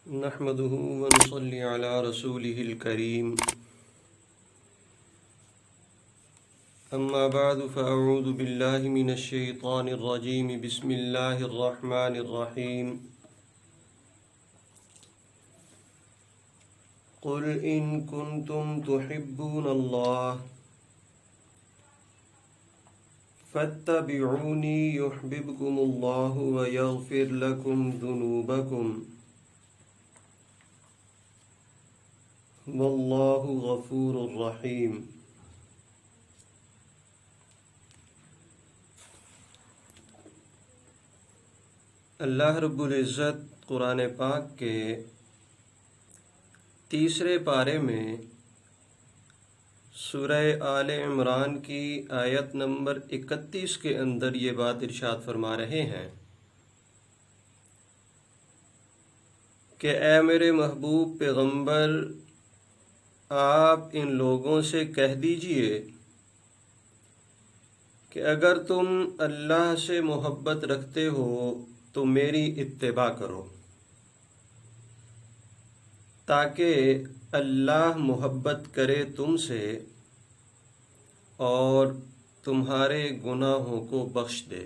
نحمده ونصلي على رسوله الكريم أما بعد فأعوذ بالله من الشيطان الرجيم بسم الله الرحمن الرحيم قل إن كنتم تحبون الله فاتبعوني يحببكم الله ويغفر لكم ذنوبكم واللہ غفور الرحیم۔ اللہ رب العزت قرآن پاک کے تیسرے پارے میں سورہ آل عمران کی آیت نمبر 31 کے اندر یہ بات ارشاد فرما رہے ہیں کہ اے میرے محبوب پیغمبر، آپ ان لوگوں سے کہہ دیجئے کہ اگر تم اللہ سے محبت رکھتے ہو تو میری اتباع کرو، تاکہ اللہ محبت کرے تم سے اور تمہارے گناہوں کو بخش دے۔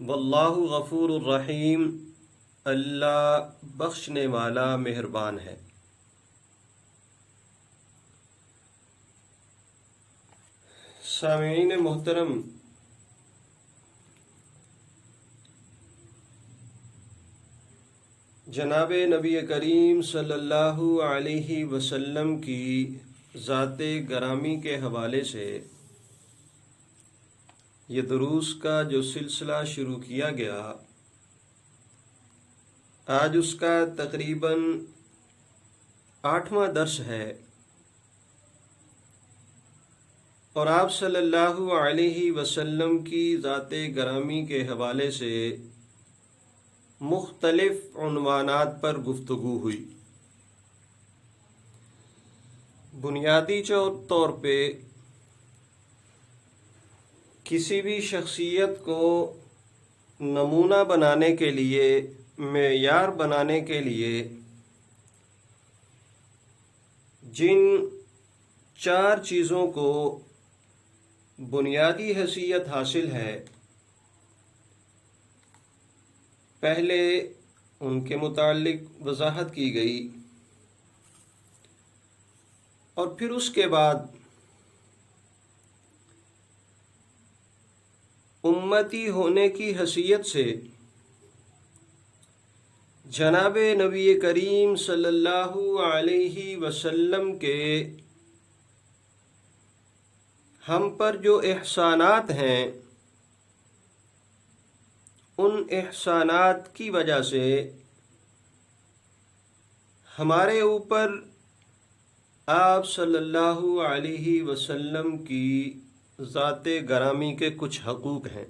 واللہ غفور الرحیم، اللہ بخشنے والا مہربان ہے۔ سامعین محترم، جناب نبی کریم صلی اللہ علیہ وسلم کی ذات گرامی کے حوالے سے یہ دروس کا جو سلسلہ شروع کیا گیا، آج اس کا تقریباً 8واں درس ہے، اور آپ صلی اللہ علیہ وسلم کی ذات گرامی کے حوالے سے مختلف عنوانات پر گفتگو ہوئی۔ بنیادی طور پہ کسی بھی شخصیت کو نمونہ بنانے کے لیے، معیار بنانے کے لیے جن 4 چیزوں کو بنیادی حیثیت حاصل ہے، پہلے ان کے متعلق وضاحت کی گئی، اور پھر اس کے بعد امتی ہونے کی حیثیت سے جناب نبی کریم صلی اللہ علیہ وسلم کے ہم پر جو احسانات ہیں، ان احسانات کی وجہ سے ہمارے اوپر آپ صلی اللہ علیہ وسلم کی ذات گرامی کے کچھ حقوق ہیں۔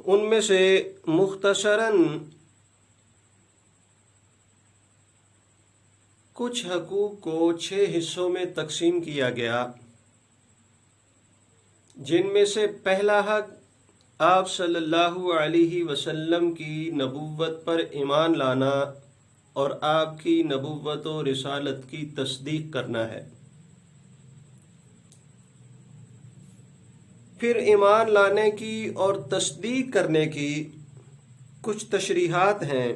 ان میں سے مختصراً کچھ حقوق کو 6 حصوں میں تقسیم کیا گیا، جن میں سے پہلا حق آپ صلی اللہ علیہ وسلم کی نبوت پر ایمان لانا اور آپ کی نبوت و رسالت کی تصدیق کرنا ہے۔ پھر ایمان لانے کی اور تصدیق کرنے کی کچھ تشریحات ہیں،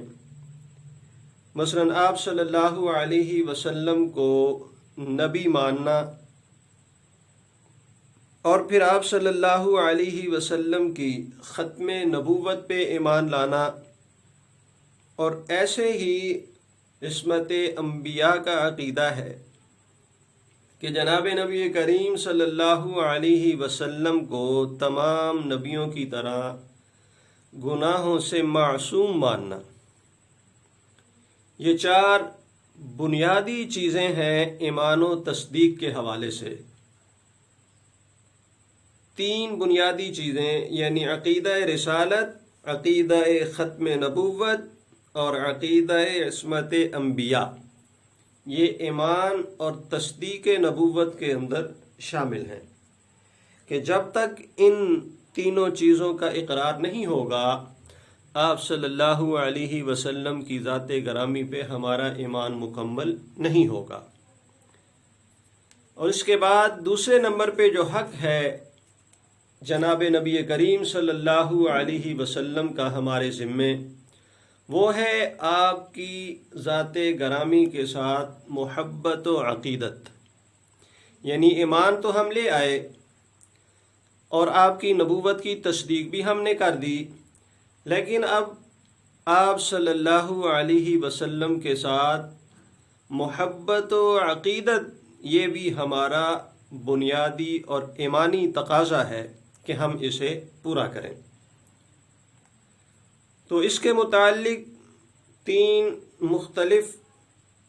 مثلا آپ صلی اللہ علیہ وسلم کو نبی ماننا، اور پھر آپ صلی اللہ علیہ وسلم کی ختم نبوت پہ ایمان لانا، اور ایسے ہی عصمت انبیاء کا عقیدہ ہے کہ جناب نبی کریم صلی اللہ علیہ وسلم کو تمام نبیوں کی طرح گناہوں سے معصوم ماننا۔ یہ 4 بنیادی چیزیں ہیں ایمان و تصدیق کے حوالے سے۔ 3 بنیادی چیزیں، یعنی عقیدہ رسالت، عقیدہ ختم نبوت اور عقیدہ عصمت انبیاء، یہ ایمان اور تصدیق نبوت کے اندر شامل ہیں، کہ جب تک ان تینوں چیزوں کا اقرار نہیں ہوگا، آپ صلی اللہ علیہ وسلم کی ذات گرامی پہ ہمارا ایمان مکمل نہیں ہوگا۔ اور اس کے بعد دوسرے نمبر پہ جو حق ہے جناب نبی کریم صلی اللہ علیہ وسلم کا ہمارے ذمے، وہ ہے آپ کی ذات گرامی کے ساتھ محبت و عقیدت۔ یعنی ایمان تو ہم لے آئے اور آپ کی نبوت کی تصدیق بھی ہم نے کر دی، لیکن اب آپ صلی اللہ علیہ وسلم کے ساتھ محبت و عقیدت یہ بھی ہمارا بنیادی اور ایمانی تقاضا ہے کہ ہم اسے پورا کریں۔ تو اس کے متعلق 3 مختلف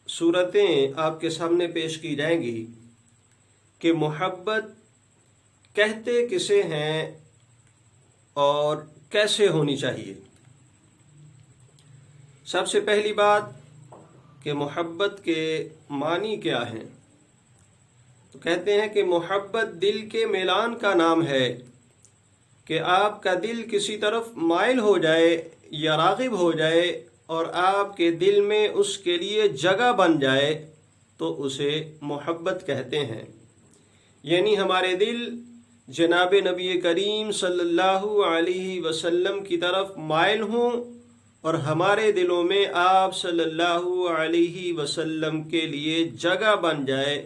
صورتیں آپ کے سامنے پیش کی جائیں گی کہ محبت کہتے کسے ہیں اور کیسے ہونی چاہیے۔ سب سے پہلی بات کہ محبت کے معنی کیا ہیں؟ تو کہتے ہیں کہ محبت دل کے میلان کا نام ہے، کہ آپ کا دل کسی طرف مائل ہو جائے یا راغب ہو جائے اور آپ کے دل میں اس کے لیے جگہ بن جائے تو اسے محبت کہتے ہیں۔ یعنی ہمارے دل جناب نبی کریم صلی اللہ علیہ وسلم کی طرف مائل ہوں اور ہمارے دلوں میں آپ صلی اللہ علیہ وسلم کے لیے جگہ بن جائے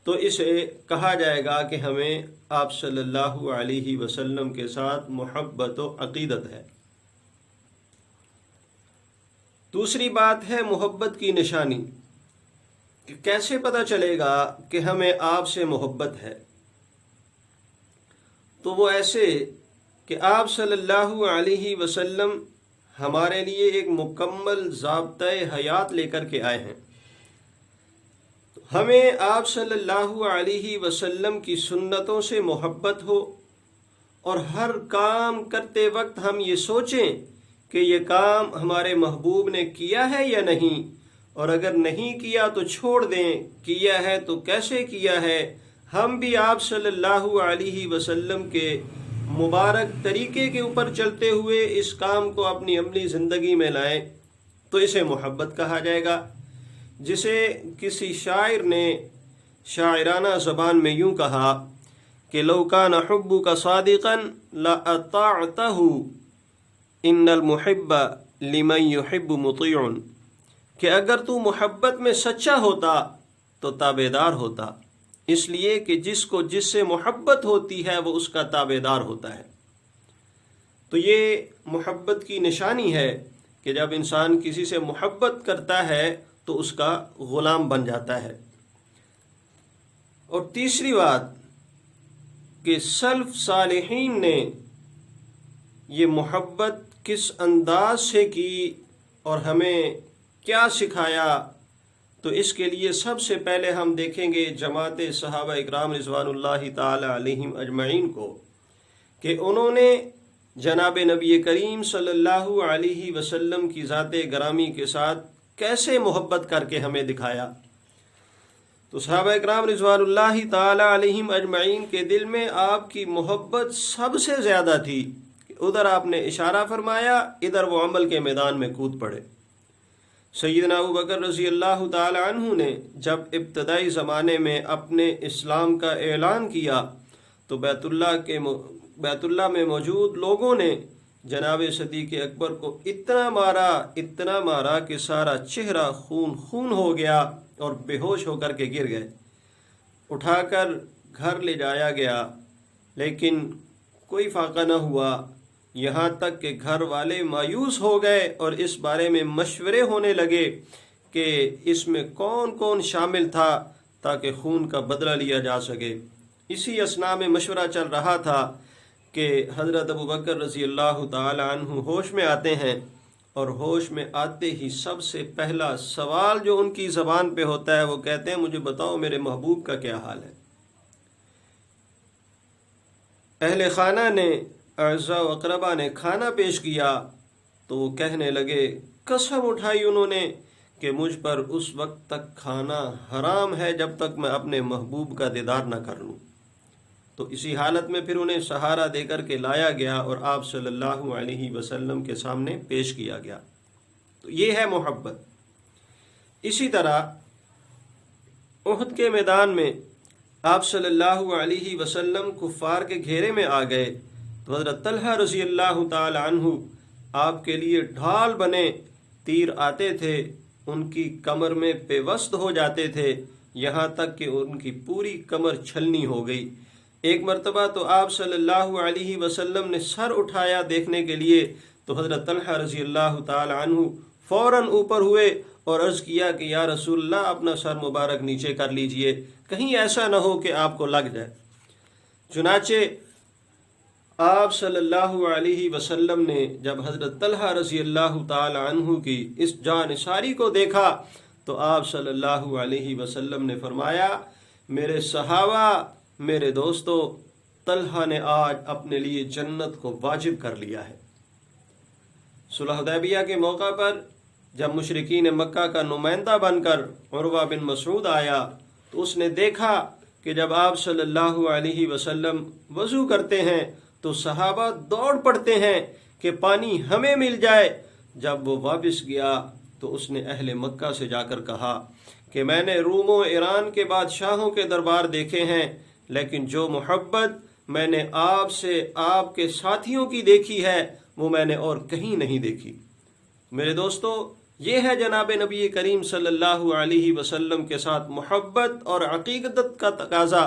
تو اسے کہا جائے گا کہ ہمیں آپ صلی اللہ علیہ وسلم کے ساتھ محبت و عقیدت ہے۔ دوسری بات ہے محبت کی نشانی، کہ کیسے پتہ چلے گا کہ ہمیں آپ سے محبت ہے؟ تو وہ ایسے کہ آپ صلی اللہ علیہ وسلم ہمارے لیے ایک مکمل ضابطۂ حیات لے کر کے آئے ہیں۔ ہمیں آپ صلی اللہ علیہ وسلم کی سنتوں سے محبت ہو اور ہر کام کرتے وقت ہم یہ سوچیں کہ یہ کام ہمارے محبوب نے کیا ہے یا نہیں، اور اگر نہیں کیا تو چھوڑ دیں، کیا ہے تو کیسے کیا ہے۔ ہم بھی آپ صلی اللہ علیہ وسلم کے مبارک طریقے کے اوپر چلتے ہوئے اس کام کو اپنی عملی زندگی میں لائیں تو اسے محبت کہا جائے گا۔ جسے کسی شاعر نے شاعرانہ زبان میں یوں کہا کہ لو کان حبک صادقا لاطاعتہ ان المحب لمن يحب مطیع، کہ اگر تو محبت میں سچا ہوتا تو تابع دار ہوتا، اس لیے کہ جس کو جس سے محبت ہوتی ہے وہ اس کا تابع دار ہوتا ہے۔ تو یہ محبت کی نشانی ہے کہ جب انسان کسی سے محبت کرتا ہے تو اس کا غلام بن جاتا ہے۔ اور تیسری بات کہ سلف صالحین نے یہ محبت کس انداز سے کی اور ہمیں کیا سکھایا، تو اس کے لیے سب سے پہلے ہم دیکھیں گے جماعت صحابہ اکرام رضوان اللہ تعالی علیہم اجمعین کو، کہ انہوں نے جناب نبی کریم صلی اللہ علیہ وسلم کی ذات گرامی کے ساتھ کیسے محبت کر کے ہمیں دکھایا۔ تو صحابہ اکرام رضوان اللہ تعالی علیہم اجمعین کے دل میں آپ کی محبت سب سے زیادہ تھی، ادھر آپ نے اشارہ فرمایا، ادھر وہ عمل کے میدان میں کود پڑے۔ سیدنا ابوبکر رضی اللہ تعالی عنہ نے جب ابتدائی زمانے میں اپنے اسلام کا اعلان کیا تو بیت اللہ میں موجود لوگوں نے جناب صدیق اکبر کو اتنا مارا کہ سارا چہرہ خون ہو گیا اور بے ہوش ہو کر کے گر گئے۔ اٹھا کر گھر لے جایا گیا لیکن کوئی فائدہ نہ ہوا، یہاں تک کہ گھر والے مایوس ہو گئے اور اس بارے میں مشورے ہونے لگے کہ اس میں کون کون شامل تھا تاکہ خون کا بدلہ لیا جا سکے۔ اسی اثناء میں مشورہ چل رہا تھا کہ حضرت ابوبکر رضی اللہ تعالی عنہ ہوش میں آتے ہیں، اور ہوش میں آتے ہی سب سے پہلا سوال جو ان کی زبان پہ ہوتا ہے وہ کہتے ہیں مجھے بتاؤ میرے محبوب کا کیا حال ہے۔ اہل خانہ نے، اعزاء و اقربا نے کھانا پیش کیا تو وہ کہنے لگے، قسم اٹھائی انہوں نے کہ مجھ پر اس وقت تک کھانا حرام ہے جب تک میں اپنے محبوب کا دیدار نہ کر لوں۔ تو اسی حالت میں پھر انہیں سہارا دے کر کے لایا گیا اور آپ صلی اللہ علیہ وسلم کے سامنے پیش کیا گیا۔ تو یہ ہے محبت۔ اسی طرح احد کے میدان میں آپ صلی اللہ علیہ وسلم کفار کے گھیرے میں آ گئے تو حضرت طلحہ رضی اللہ تعالی عنہ آپ کے لیے ڈھال بنے تیر آتے تھے، ان کی کمر میں پیوست ہو جاتے تھے، یہاں تک کہ ان کی پوری کمر چھلنی ہو گئی۔ ایک مرتبہ تو آپ صلی اللہ علیہ وسلم نے سر اٹھایا دیکھنے کے لیے تو حضرت طلحہ رضی اللہ تعالی عنہ فوراً اوپر ہوئے اور عرض کیا کہ یا رسول اللہ اپنا سر مبارک نیچے کر لیجئے، کہیں ایسا نہ ہو کہ آپ کو لگ جائے۔ چنانچہ آپ صلی اللہ علیہ وسلم نے جب حضرت طلحہ رضی اللہ تعالی عنہ کی اس جانثاری کو دیکھا تو آپ صلی اللہ علیہ وسلم نے فرمایا، میرے صحابہ، میرے دوستو، طلحہ نے آج اپنے لیے جنت کو واجب کر لیا ہے۔ صلح حدیبیہ کے موقع پر جب مشرکین مکہ کا نمائندہ بن کر عروہ بن مسعود آیا تو اس نے دیکھا کہ جب آپ صلی اللہ علیہ وسلم وضو کرتے ہیں تو صحابہ دوڑ پڑتے ہیں کہ پانی ہمیں مل جائے۔ جب وہ واپس گیا تو اس نے اہل مکہ سے جا کر کہا کہ میں نے روم و ایران کے بادشاہوں کے دربار دیکھے ہیں، لیکن جو محبت میں نے آپ سے آپ کے ساتھیوں کی دیکھی ہے وہ میں نے اور کہیں نہیں دیکھی۔ میرے دوستو، یہ ہے جناب نبی کریم صلی اللہ علیہ وسلم کے ساتھ محبت اور عقیدت کا تقاضا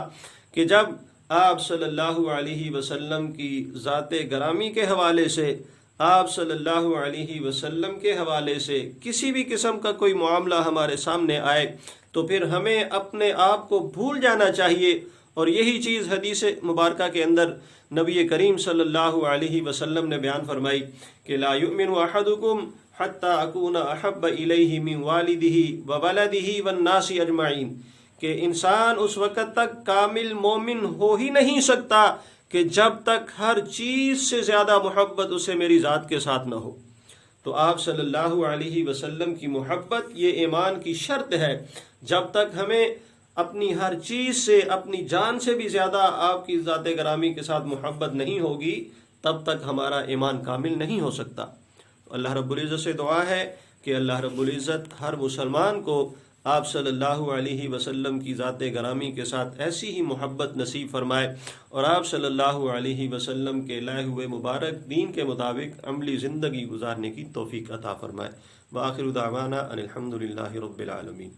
کہ جب آپ صلی اللہ علیہ وسلم کی ذات گرامی کے حوالے سے، آپ صلی اللہ علیہ وسلم کے حوالے سے کسی بھی قسم کا کوئی معاملہ ہمارے سامنے آئے تو پھر ہمیں اپنے آپ کو بھول جانا چاہیے، اور یہی چیز حدیث مبارکہ کے اندر نبی کریم صلی اللہ علیہ وسلم نے بیان فرمائی کہ لا یؤمن احدکم حتی اکون احب الیہ من والدہ وولدہ والناس اجمعین، کہ انسان اس وقت تک کامل مومن ہو ہی نہیں سکتا کہ جب تک ہر چیز سے زیادہ محبت اسے میری ذات کے ساتھ نہ ہو۔ تو آپ صلی اللہ علیہ وسلم کی محبت یہ ایمان کی شرط ہے۔ جب تک ہمیں اپنی ہر چیز سے، اپنی جان سے بھی زیادہ آپ کی ذات گرامی کے ساتھ محبت نہیں ہوگی، تب تک ہمارا ایمان کامل نہیں ہو سکتا۔ اللہ رب العزت سے دعا ہے کہ اللہ رب العزت ہر مسلمان کو آپ صلی اللہ علیہ وسلم کی ذات گرامی کے ساتھ ایسی ہی محبت نصیب فرمائے اور آپ صلی اللہ علیہ وسلم کے لائے ہوئے مبارک دین کے مطابق عملی زندگی گزارنے کی توفیق عطا فرمائے۔ وآخر دعوانا ان الحمد للہ رب العالمین۔